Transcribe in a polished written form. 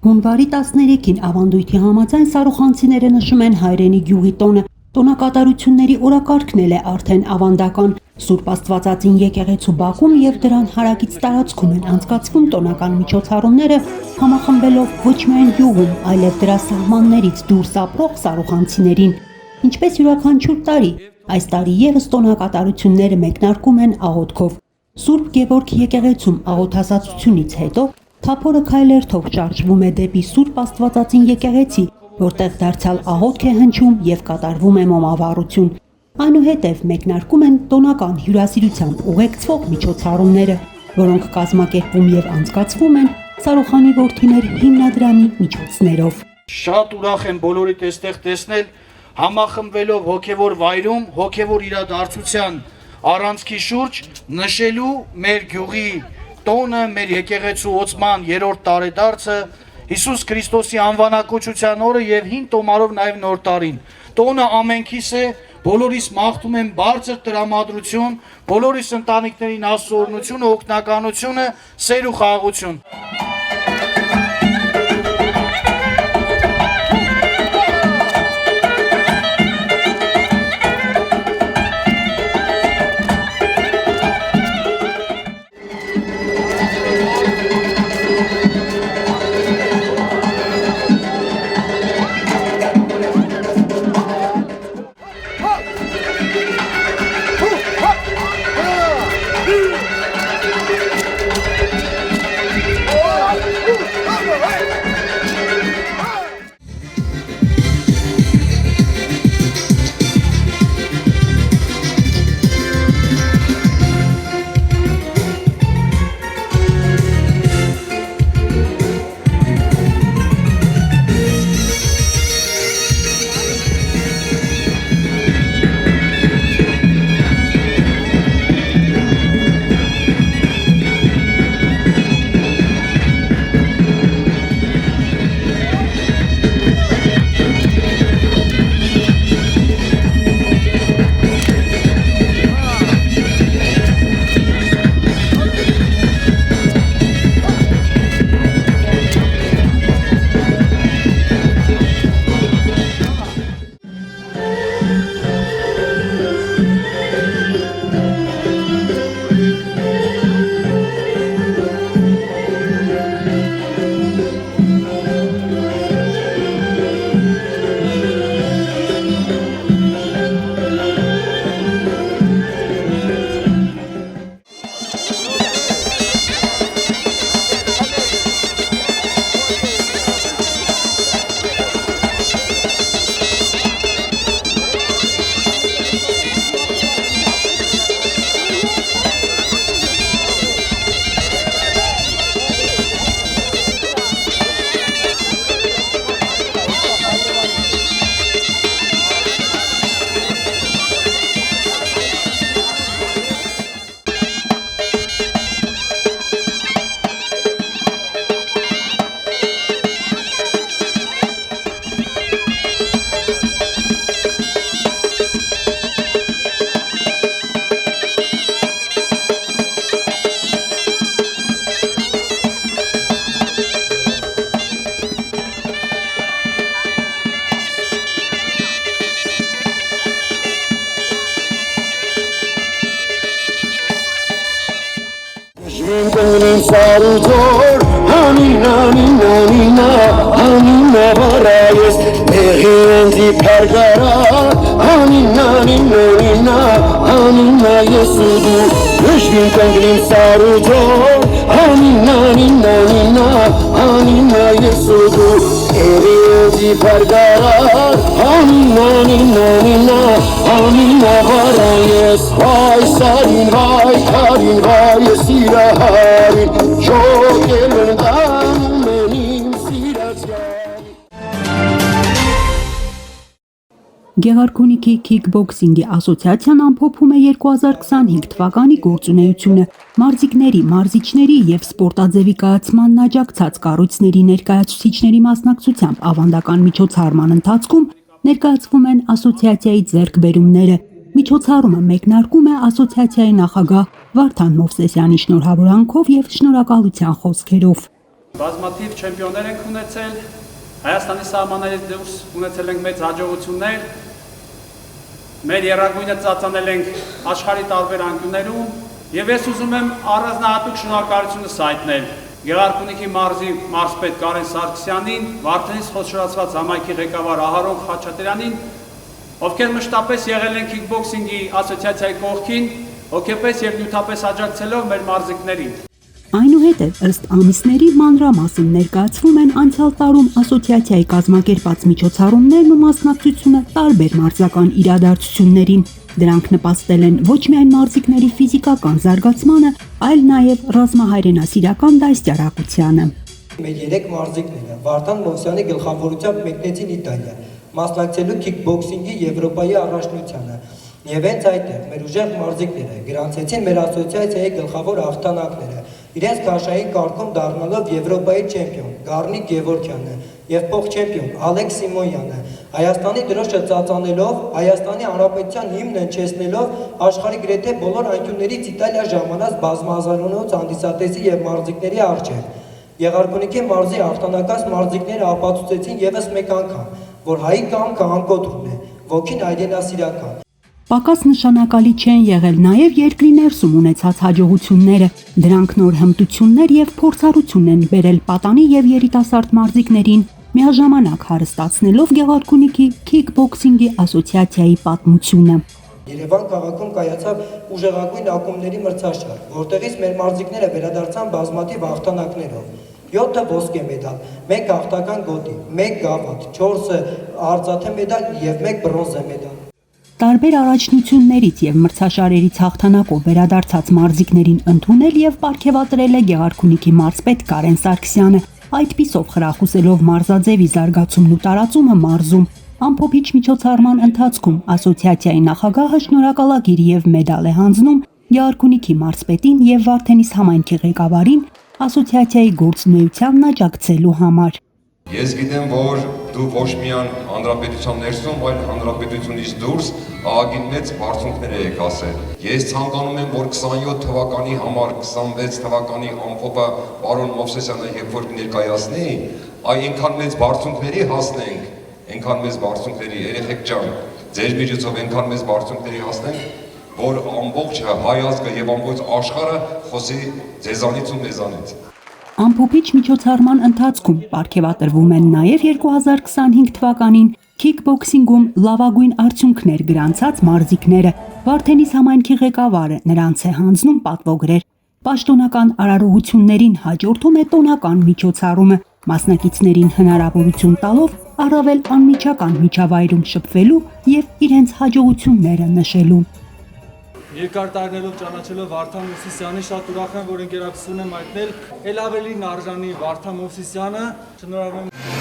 Հունվարի 13-ին ավանդույթի համաձայն սարուխանցիները նշում են հայրենի գյուղի տոնը։ Տոնակատարությունների օրակարգն էլ է արդեն ավանդական։ Սուրբ Աստվածածին եկեղեցու բակում եւ դրան հարակից տարածքում են անցկացվում տոնական միջոցառումները, համախմբելով ոչ միայն գյուղում, այլև դրա սահմաններից դուրս ապրող սարուխանցիներին։ Ինչպես յուրաքանչյուր տարի, այս տարի եւս տոնակատարությունները մեկնարկում են աղոթքով։ Սուրբ Գևորգ եկեղեցում աղոթասացությունից հետո թափորը քայլերթով շարժվում է դեպի Սուրբ Աստվածածին եկեղեցի, որտեղ դարձյալ աղոթք է հնչում եւ կատարվում է մոմավառություն։ Այնուհետև մեկնարկում են տոնական հյուրասիրությամբ ուղեկցվող միջոցառումները, որոնք կազմակերպվում եւ անցկացվում են Սարուխանի որդիներ հիմնադրամի միջոցներով։ Շատ ուրախ եմ բոլորիդ այստեղ տեսնել, համախմբվելով հոգևոր վայրում, հոգևոր իրադարձության առանցքի շուրջ նշելու մեր գյուղի տոնը, մեր եկեղեցու ոցման 3-րդ տարեդարձը, Հիսուս Քրիստոսի անվանակոչության օրը եւ հին տոմարով նաեւ նոր տարին։ Տոնը ամենքիս է, բոլորիս մաղթում եմ բարձր տրամադրություն, բոլորիս ընտանիքներին Աստծո օրհնությունը, օգնականությունը, սեր ու խաղաղություն։ Sarudor, Hanina, Barayes, Mehianti Pargara, Hanina, Yesudu, Vishvin Kanglim Sarudor, Hanina, Yesudu, Mehianti Pargara, Hanina, Barayes, Vai Sarin, Vai Karin, Vai Yesira Harin, Jogelun Danumenim Siratsgari. Գեղարքունիքի քիքբոքսինգի ասոցիացիան ամփոփում է 2025 թվականի գործունեությունը, մարզիկների, մարզիչների եւ սպորտաձևի կայացմանն աջակցած կառույցների ներկայացուցիչների մասնակցությամբ ավանդական միջոցառման ընթացքում ներկայացվում են ասոցիացիայի ձեռքբերումները։ Միջոցառումը մեկնարկում է ասոցիացիայի նախագահ Վարդան Մովսեսյանի շնորհավորանքով եւ շնորհակալության խոսքերով։ Բազմաթիվ չեմպիոններ ենք ունեցել, Հայաստանի սահմաններից դուրս ունեցել ենք մեծ հաջողություններ, մեր եռագույնը ծածանել ենք աշխարհի տարբեր անկյուններում եւ ես ուզում եմ առանձնահատուկ շնորհակալությունս հայտնել Գեղարքունիքի մարզի մարզպետ Կարեն Սարգսյանին, Վարդենից խոշորացված համայնքի ղեկավար Ահարոն Խաչատրյանին, ովքեր մշտապես եղել են քիքբոքսինգի ասոցիացիայի կողքին, հոգեպես եւ նյութապես աջակցելով մեր մարզիկներին։ Այնուհետև ըստ ամիսների մանրամասն ներկայացվում են անցյալ տարում ասոցիացիայի կազմակերպած միջոցառումներն ու մասնակցությունը տարբեր մարզական իրադարձություններին։ Դրանք նպաստել են ոչ միայն մարզիկների ֆիզիկական զարգացմանը, այլ նաև ռազմահայրենասիրական դաստիարակությանը։ Մեր 3 մարզիկները Վարդան Մովսյանի գլխավորությամբ մեկնեցին Իտալիա, մասնակցելու քիքբոքսինգի Եվրոպայի առաջնությանը։ Եվ հենց այդտեղ մեր ուժեղ մարզիկները գրանցեցին մեր ասոցիացիայի գլխավոր հաղթանակները, իրենց քաշային կարգում դառնալով Եվրոպայի չեմպիոն Գառնիկ Գևորգյանը եւ փոխ-չեմպիոն Ալեքս Սիմոնյանը, Հայաստանի դրոշը ծածանելով, Հայաստանի Հանրապետության հիմնը հնչեցնելով աշխարհի գրեթե բոլոր անկյուններից Իտալիա ժամանած բազմահազարանոց հանդիսատեսի եւ մարզիկների առջև։ Գեղարքունիքի մարզի հաղթանակած մարզիկները ապացուցեցին եւս մեկ անգամ, որ հայի կամքը անկոտրում է, ոգին այդենասիրական։ Պակաս նշանակալի չեն եղել նաև երկրի ներսում ունեցած հաջողությունները, դրանք նոր հմտություններ եւ փորձառություն են բերել պատանի եւ երիտասարդ մարզիկներին, միաժամանակ հարստացնելով Գեղարքունիքի քիքբոքսինգի ասոցիացիայի պատմությունը։ Երևան քաղաքում կայացավ ուժեղագույն ակումբների մրցաշար, որտեղից մեր մարզիկները վերադարձան բազմաթիվ հաղթանակներով։ 7 ոսկե մեդալ, 1 հաղթական գոտի, 1 գավաթ, 4 արծաթե մեդալ եւ 1 բրոնզե մեդալ։ Տարբեր առաջնություններից եւ մրցաշարերից հաղթանակով վերադարձած մարզիկներին ընդունել եւ պարգեւատրել է Գեղարքունիքի մարզպետ Կարեն Սարգսյանը, այդպիսով խրախուսելով մարզաձևի զարգացումն ու տարածումը մարզում։ Ամփոփիչ միջոցառման ընթացքում ասոցիացիայի նախագահը շնորհակալագիր եւ մեդալ է հանձնում Գեղարքունիքի մարզպետին եւ Վարդենիս համայնքի ղեկավարին ասոցիացիայի գործունեությանն աջակցելու համար։ Ես գիտեմ, որ դու ոչ միայն հանրապետության ներսում, այլ հանրապետությունից դուրս ահագին մեծ բարձունքներ եք ասել։ Ես ցանկանում եմ, որ 27 թվականի համար 26 թվականի ամփոփը պարոն Մովսեսյանը երբ որ ներկայացնի, այնքան մեծ բարձունքների հասնենք, այնքան մեծ բարձունքների, երեխեք ջան, ձեր միջոցով այնքան մեծ բարձունքների հասնենք, որ ամբողջ հայ ազգը եւ ամբողջ աշխարհը խոսի ձեզանից ու մեզանից։ Ամփոփիչ միջոցառման ընթացքում պարգևատրվում են նաև 2025 թվականին քիքբոքսինգում լավագույն արդյունքներ գրանցած մարզիկները։ Վարդենիս համայնքի ղեկավարը նրանց է հանձնում պատվոգրեր։ Պաշտոնական արարողություններին հաջորդում է տոնական միջոցառումը, մասնակիցներին հնարավորություն տալով առավել անմիջական միջավայրում շփվելու եւ իրենց հաջողությունները նշելու։ Երկար տարիներով ճանաչելով Վարդան Մովսիսյանի շատ ուրախ եմ, որ ընկերակցություն եմ հայտնել, ել ավելին արժանի Վարդան Մովսիսյանը, շնորհավորում